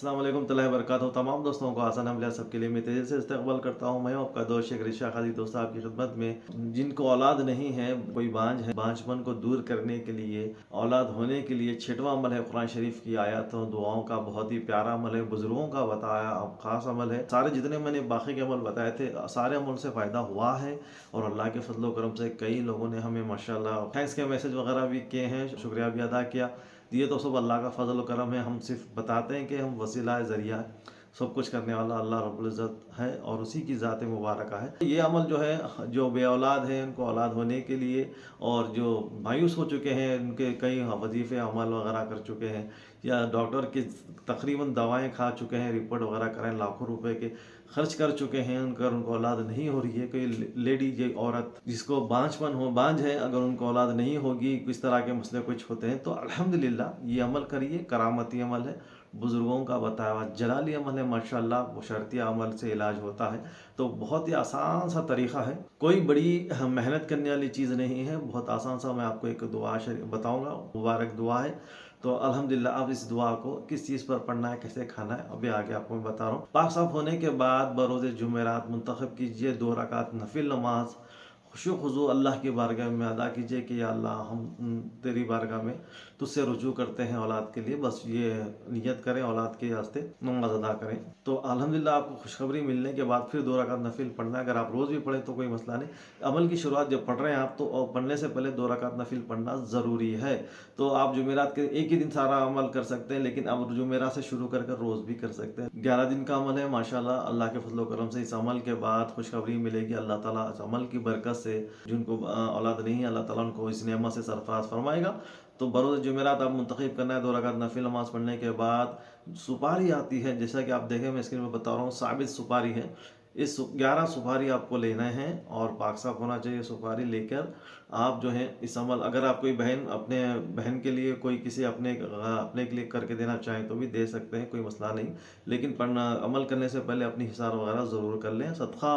अस्सलाम वालेकुम तआला बरकातहू। तमाम दोस्तों को आसान हमला सबके लिए मैं तेज़ी से इस्तकबाल करता हूँ। मैं आपका दोस्त शेख रिशा खादी दोस्त आपकी खिदमत में। जिनको औलाद नहीं है, कोई बांझ है, बांझपन को दूर करने के लिए, औलाद होने के लिए छठवां अमल है कुरान शरीफ की आयतों दुआओं का। बहुत ही प्यारा अमल है, बुजुर्गों का बताया खास अमल है। सारे जितने मैंने बाकी के अमल बताए थे, सारे अमल से फ़ायदा हुआ है और अल्लाह के फजल करम से कई लोगों ने हमें माशाल्लाह थैंक्स के मैसेज वगैरह भी किए हैं, शुक्रिया भी अदा किया। ये तो सब अल्लाह का फजल व करम है। हम सिर्फ बताते हैं कि हम वसीला है, ज़रिया है। सब कुछ करने वाला अल्लाह रब्बुल इज़्ज़त है और उसी की ज़ात मुबारक है। ये अमल जो है, जो बे औलाद हैं उनको औलाद होने के लिए, और जो मायूस हो चुके हैं, उनके कई वजीफ़े अमल वगैरह कर चुके हैं, या डॉक्टर की तकरीबन दवाएं खा चुके हैं, रिपोर्ट वगैरह कराएं, लाखों रुपए के खर्च कर चुके हैं, उनको औलाद नहीं हो रही है। कोई लेडी, ये औरत जिसको बांझपन हो, बांझ है, अगर उनको औलाद नहीं होगी, किस तरह के मसले कुछ होते हैं, तो अल्हम्दुलिल्लाह ये अमल करिए। करामती अमल है, बुजुर्गों का बताया हुआ जलाली अमल है। माशाल्लाह वो शर्तिया अमल से इलाज होता है। तो बहुत ही आसान सा तरीका है, कोई बड़ी मेहनत करने वाली चीज़ नहीं है, बहुत आसान सा। मैं आपको एक दुआ बताऊंगा, मुबारक दुआ है। तो अल्हम्दुलिल्लाह आप इस दुआ को किस चीज़ पर पढ़ना है, कैसे खाना है, अभी आगे आपको मैं बता रहा हूँ। पाक साफ होने के बाद बरोज़ जुमेरात मुंतखब कीजिए 2 रकात नफिल नमाज, खुशू खुजू अल्लाह की बारगाह में अदा कीजिए कि या अल्लाह हम तेरी बारगाह में तुझसे रुजू करते हैं औलाद के लिए। बस ये नियत करें, औलाद के वास्ते नमाज अदा करें। तो अल्हम्दुलिल्लाह आपको खुशखबरी मिलने के बाद फिर 2 रकात नफिल पढ़ना है। अगर आप रोज़ भी पढ़ें तो कोई मसला नहीं। अमल की शुरुआत जब पढ़ रहे हैं आप, तो पढ़ने से पहले 2 रकात नफिल पढ़ना ज़रूरी है। तो आप जुमेरात के एक ही दिन सारा अमल कर सकते हैं, लेकिन अब जुमेरात से शुरू कर रोज़ भी कर सकते हैं। 11 दिन का अमल है माशाल्लाह। अल्लाह के फजल करम से इस अमल के बाद खुशखबरी मिलेगी। अल्लाह ताला इस अमल की बरकत से जिनको औलाद नहीं है, अल्लाह ताला उनको इस नेमत से सरफराज फरमाएगा। तो बरोज़ जुमेरात आप मुंतखब करना है 2 रकात नफिल नमाज पढ़ने के बाद। सुपारी आती है, जैसा कि आप देखें, मैं स्क्रीन में बता रहा हूँ, साबित सुपारी है। इस 11 सुपारी आपको लेना है और पाक साफ होना चाहिए। सुपारी लेकर आप जो है इस अमल, अगर आप कोई बहन, अपने बहन के लिए, कोई किसी अपने के लिए करके देना चाहें तो भी दे सकते हैं, कोई मसला नहीं। लेकिन पढ़ना, अमल करने से पहले अपनी हिसाब वगैरह ज़रूर कर लें। सदका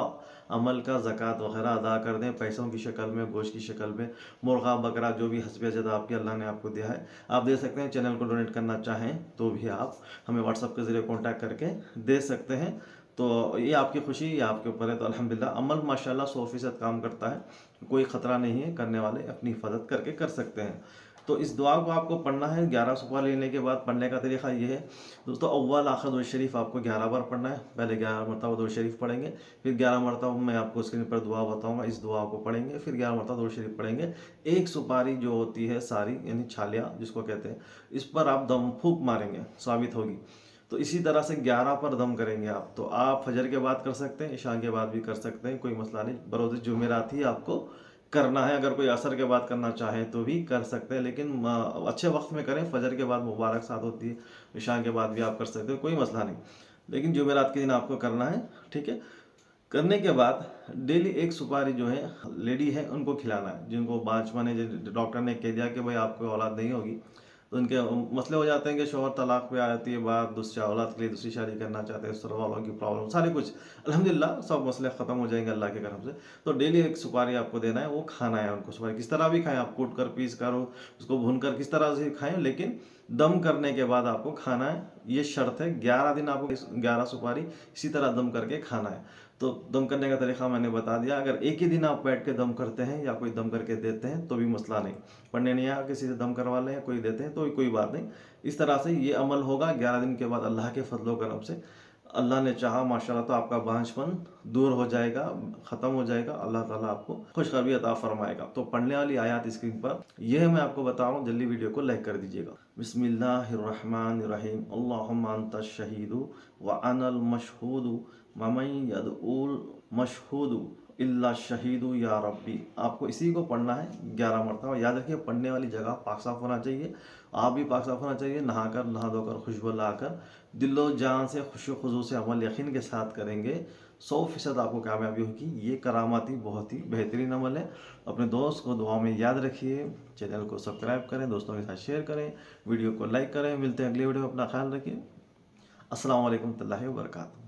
अमल का ज़कात वगैरह अदा कर दें, पैसों की शक्ल में, गोश्त की शक्ल में, मुर्गा बकरा जो भी हस्ब ज़द आपकी अल्लाह ने आपको दिया है आप दे सकते हैं। चैनल को डोनेट करना चाहें तो भी आप हमें व्हाट्सअप के ज़रिए कॉन्टैक्ट करके दे सकते हैं। तो ये आपकी खुशी, ये आपके ऊपर है। तो अल्हम्दुलिल्लाह अमल माशाल्लाह 100% काम करता है, कोई ख़तरा नहीं है। करने वाले अपनी हिफाजत करके कर सकते हैं। तो इस दुआ को आपको पढ़ना है। 11 सुबह लेने के बाद पढ़ने का तरीका ये है दोस्तों। अव्वल आखिर दुरूद शरीफ आपको 11 बार पढ़ना है। पहले 11 मरतबा दुरूद शरीफ पढ़ेंगे, फिर 11 मरतबा मैं आपको स्क्रीन पर दुआ बताऊंगा, इस दुआ को पढ़ेंगे, फिर 11 मरतबा दुरूद शरीफ पढ़ेंगे। एक सुपारी जो होती है सारी, यानी छालिया जिसको कहते हैं, इस पर आप दम फूक मारेंगे, साबित होगी। तो इसी तरह से 11 पर दम करेंगे आप। तो आप फजर के बाद कर सकते हैं, इशा के बाद भी कर सकते हैं, कोई मसला नहीं। बरोज़ जुमेरात ही आपको करना है। अगर कोई असर के बाद करना चाहे तो भी कर सकते हैं, लेकिन अच्छे वक्त में करें। फजर के बाद मुबारक साथ होती है, इशा के बाद भी आप कर सकते हो, कोई मसला नहीं। लेकिन जुमेरात के दिन आपको करना है, ठीक है। करने के बाद डेली एक सुपारी जो है लेडी है उनको खिलाना है, जिनको बांझपन है, डॉक्टर ने कह दिया कि भाई आपको औलाद नहीं होगी, तो उनके मसले हो जाते हैं कि शोहर तलाक पे आ जाती है बात, दूसरी औलाद के लिए दूसरी शादी करना चाहते हैं, सर वालों की प्रॉब्लम, सारे कुछ अल्हम्दुलिल्लाह सब मसले ख़त्म हो जाएंगे अल्लाह के करम से। तो डेली एक सुपारी आपको देना है, वो खाना है उनको। सुपारी किस तरह भी खाएं आप, कूट कर, पीस कर, उसको भून कर, किस तरह से खाएं, लेकिन दम करने के बाद आपको खाना है। ये शर्त है, 11 दिन आपको 11 सुपारी इसी तरह दम करके खाना है। तो दम करने का तरीका मैंने बता दिया। अगर एक ही दिन आप बैठ के दम करते हैं या कोई दम करके देते हैं तो भी मसला नहीं। पढ़ने नहीं आया, किसी से दम करवा लें, कोई देते हैं तो कोई बात नहीं। इस तरह से ये अमल होगा 11 दिन के बाद। अल्लाह के फजलो करम से अल्लाह ने चाहा माशाल्लाह तो आपका बांझपन दूर हो जाएगा, ख़त्म हो जाएगा। अल्लाह ताला आपको खुशखबरी अता फरमाएगा। तो पढ़ने वाली आयत स्क्रीन पर यह मैं आपको बता रहा हूँ, जल्दी वीडियो को लाइक कर दीजिएगा। बिस्मिल्लाहिर्रहमानिर्रहीम। अल्लाहुम्मा अंतश शहीदु व अनल मशहूदु ममन यदउल मशहूदु इल्ला शहीदु या रब्बी। आपको इसी को पढ़ना है 11 मरतबा। याद रखिए, पढ़ने वाली जगह पाक साफ होना चाहिए, आप भी पाक साफ होना चाहिए। नहा धोकर खुशबू लाकर दिलो जान से खुशू खुजू से अमल यकीन के साथ करेंगे, 100% आपको कामयाबी होगी। ये करामाती बहुत ही बेहतरीन अमल है। अपने दोस्त को दुआ में याद रखिए। चैनल को सब्सक्राइब करें, दोस्तों के साथ शेयर करें, वीडियो को लाइक करें। मिलते हैं अगली वीडियो में, अपना ख्याल रखिए। अस्सलाम वालेकुम रहमतुल्लाहि व बरकातहू।